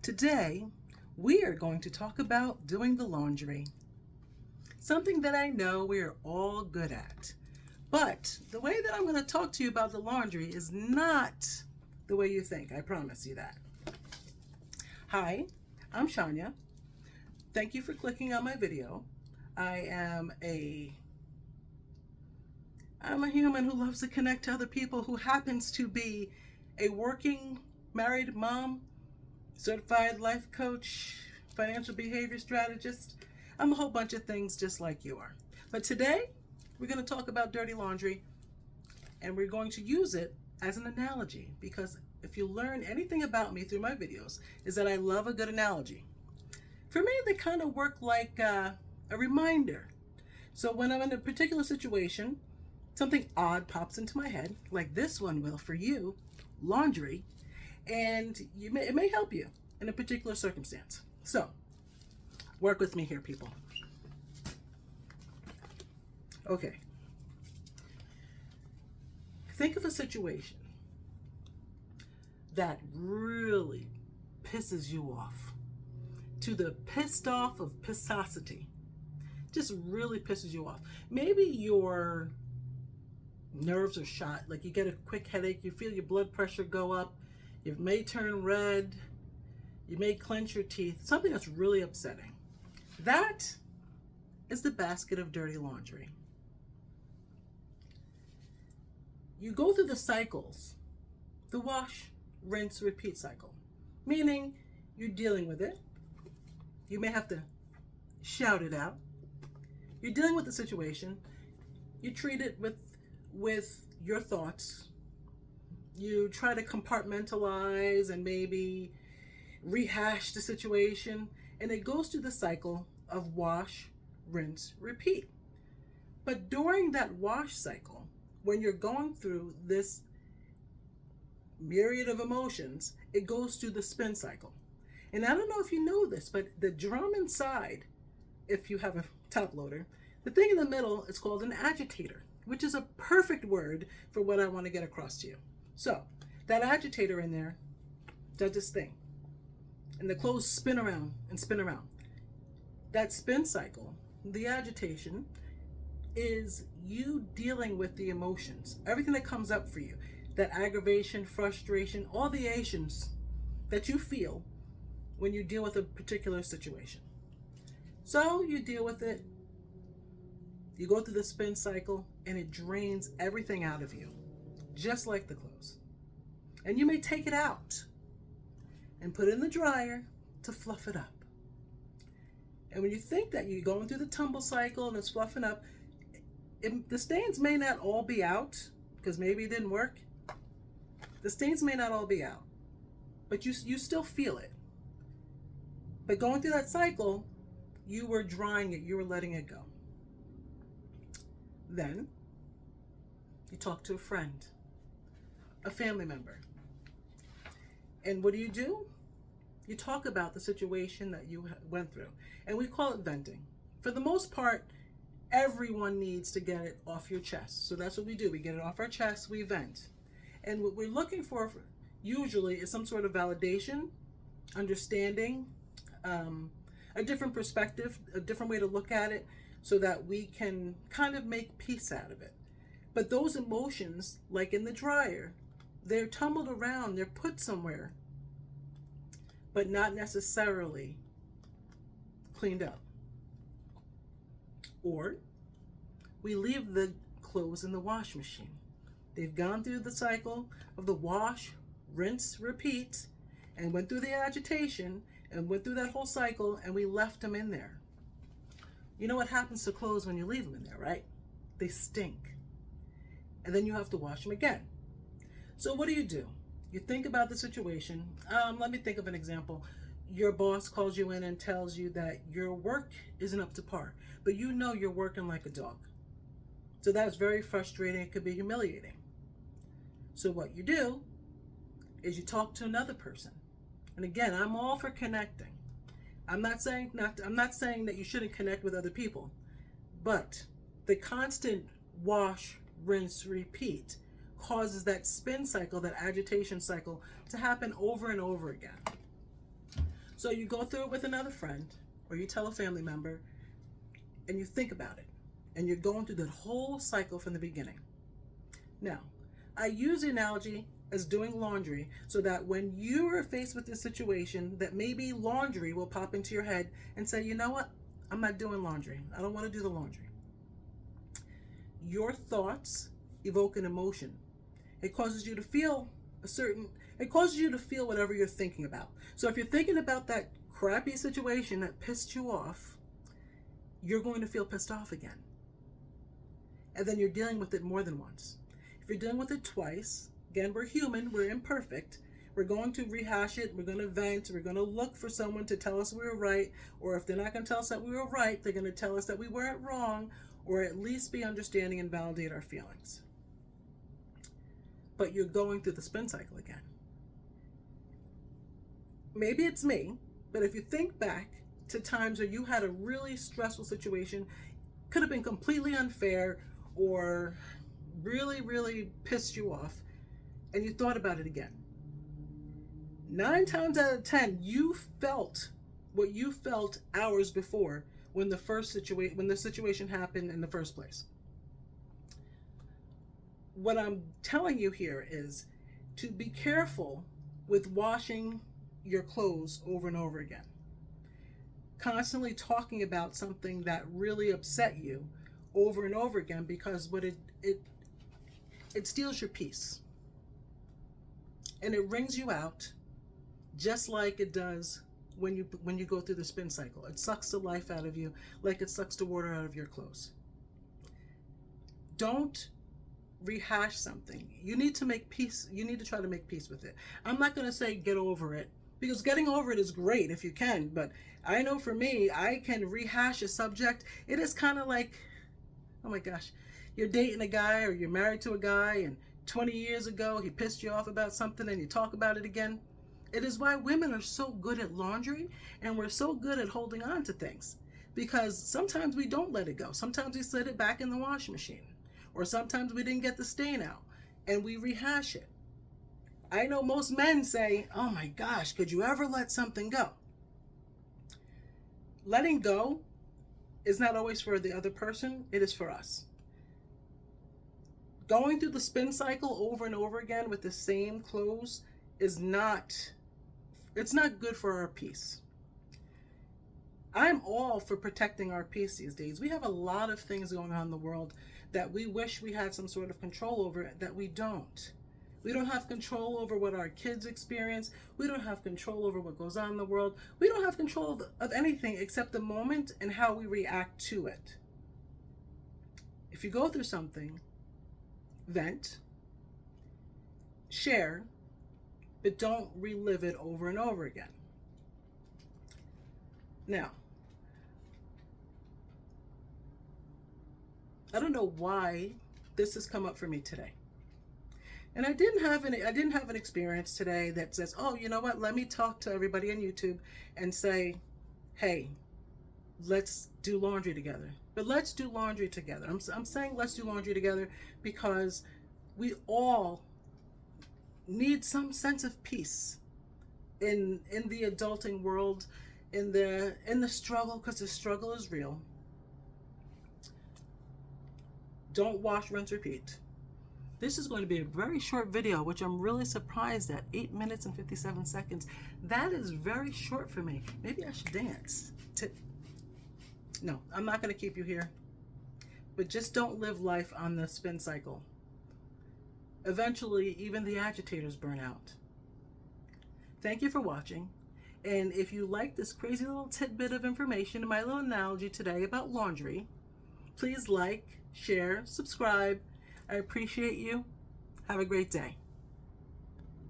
Today, we are going to talk about doing the laundry. Something that I know we are all good at. But the way that I'm going to talk to you about the laundry is not the way you think. I promise you that. Hi, I'm Shania. Thank you for clicking on my video. I'm a human who loves to connect to other people, who happens to be a working married mom, certified life coach, financial behavior strategist. I'm a whole bunch of things just like you are. But today, we're going to talk about dirty laundry, and we're going to use it as an analogy, because if you learn anything about me through my videos, is that I love a good analogy. For me, they kind of work like a reminder. So when I'm in a particular situation, something odd pops into my head, like this one will for you, laundry, and it may help you in a particular circumstance. So, work with me here, people. Okay. Think of a situation that really pisses you off, to the pissed off of pissosity. Just really pisses you off. Maybe your nerves are shot, like you get a quick headache, you feel your blood pressure go up, you may turn red, you may clench your teeth, something that's really upsetting. That is the basket of dirty laundry. You go through the cycles, the wash, rinse, repeat cycle, meaning you're dealing with it. You may have to shout it out. You're dealing with the situation. You treat it with your thoughts. You try to compartmentalize and maybe rehash the situation, and it goes through the cycle of wash, rinse, repeat. But during that wash cycle, when you're going through this myriad of emotions, it goes through the spin cycle. And I don't know if you know this, but the drum inside, if you have a top loader, the thing in the middle is called an agitator, which is a perfect word for what I want to get across to you. So that agitator in there does this thing, and the clothes spin around and spin around. That spin cycle, the agitation, is you dealing with the emotions, everything that comes up for you, that aggravation, frustration, all the actions that you feel when you deal with a particular situation. So you deal with it, you go through the spin cycle, and it drains everything out of you, just like the clothes. And you may take it out and put it in the dryer to fluff it up. And when you think that you're going through the tumble cycle and it's fluffing up, the stains may not all be out, because maybe it didn't work. The stains may not all be out, but you still feel it. But going through that cycle, you were drying it, you were letting it go. Then you talk to a friend, a family member. And what do? You talk about the situation that you went through. And we call it venting. For the most part, everyone needs to get it off your chest. So that's what we do. We get it off our chest, we vent. And what we're looking for usually is some sort of validation, understanding, a different perspective, a different way to look at it, so that we can kind of make peace out of it. But those emotions, like in the dryer, they're tumbled around, they're put somewhere, but not necessarily cleaned up. Or we leave the clothes in the wash machine. They've gone through the cycle of the wash, rinse, repeat, and went through the agitation and went through that whole cycle, and we left them in there. You know what happens to clothes when you leave them in there, right? They stink. And then you have to wash them again. So what do? You think about the situation. Let me think of an example. Your boss calls you in and tells you that your work isn't up to par, but you know you're working like a dog. So that's very frustrating. It could be humiliating. So what you do is you talk to another person. And again, I'm all for connecting. I'm not saying that you shouldn't connect with other people, but the constant wash, rinse, repeat causes that spin cycle, that agitation cycle, to happen over and over again. So you go through it with another friend, or you tell a family member, and you think about it. And you're going through that whole cycle from the beginning. Now, I use the analogy as doing laundry so that when you are faced with this situation, that maybe laundry will pop into your head and say, you know what? I'm not doing laundry. I don't want to do the laundry. Your thoughts evoke an emotion. It causes you to feel it causes you to feel whatever you're thinking about. So if you're thinking about that crappy situation that pissed you off, you're going to feel pissed off again. And then you're dealing with it more than once. If you're dealing with it twice, again, we're human, we're imperfect. We're going to rehash it, we're going to vent, we're going to look for someone to tell us we were right, or if they're not going to tell us that we were right, they're going to tell us that we weren't wrong, or at least be understanding and validate our feelings. But you're going through the spin cycle again. Maybe it's me, but if you think back to times where you had a really stressful situation, could have been completely unfair or really, really pissed you off, and you thought about it again. 9 times out of 10, you felt what you felt hours before when the situation happened in the first place. What I'm telling you here is to be careful with washing your clothes over and over again. Constantly talking about something that really upset you over and over again, because what it steals your peace. And it wrings you out just like it does when you go through the spin cycle. It sucks the life out of you like it sucks the water out of your clothes. Don't rehash something. You need to make peace. You need to try to make peace with it. I'm not going to say get over it, because getting over it is great if you can, but I know for me, I can rehash a subject. It is kind of like, oh my gosh, you're dating a guy or you're married to a guy and 20 years ago he pissed you off about something and you talk about it again. It is why women are so good at laundry and we're so good at holding on to things, because sometimes we don't let it go. Sometimes we set it back in the washing machine, or sometimes we didn't get the stain out and we rehash it. I know most men say, oh my gosh, could you ever let something go? Letting go is not always for the other person, it is for us. Going through the spin cycle over and over again with the same clothes is not good for our peace. I'm all for protecting our peace these days. We have a lot of things going on in the world that we wish we had some sort of control over that we don't. We don't have control over what our kids experience. We don't have control over what goes on in the world. We don't have control of anything except the moment and how we react to it. If you go through something, vent, share, but don't relive it over and over again. Now, I don't know why this has come up for me today. And I didn't have an experience today that says, oh, you know what, let me talk to everybody on YouTube and say, hey, let's do laundry together. But let's do laundry together. I'm saying let's do laundry together because we all need some sense of peace in the adulting world, in the struggle, because the struggle is real. Don't wash, rinse, repeat. This is going to be a very short video, which I'm really surprised at. 8 minutes and 57 seconds. That is very short for me. Maybe I should dance. No, I'm not going to keep you here. But just don't live life on the spin cycle. Eventually, even the agitators burn out. Thank you for watching. And if you like this crazy little tidbit of information and my little analogy today about laundry, please like, share, subscribe. I appreciate you. Have a great day.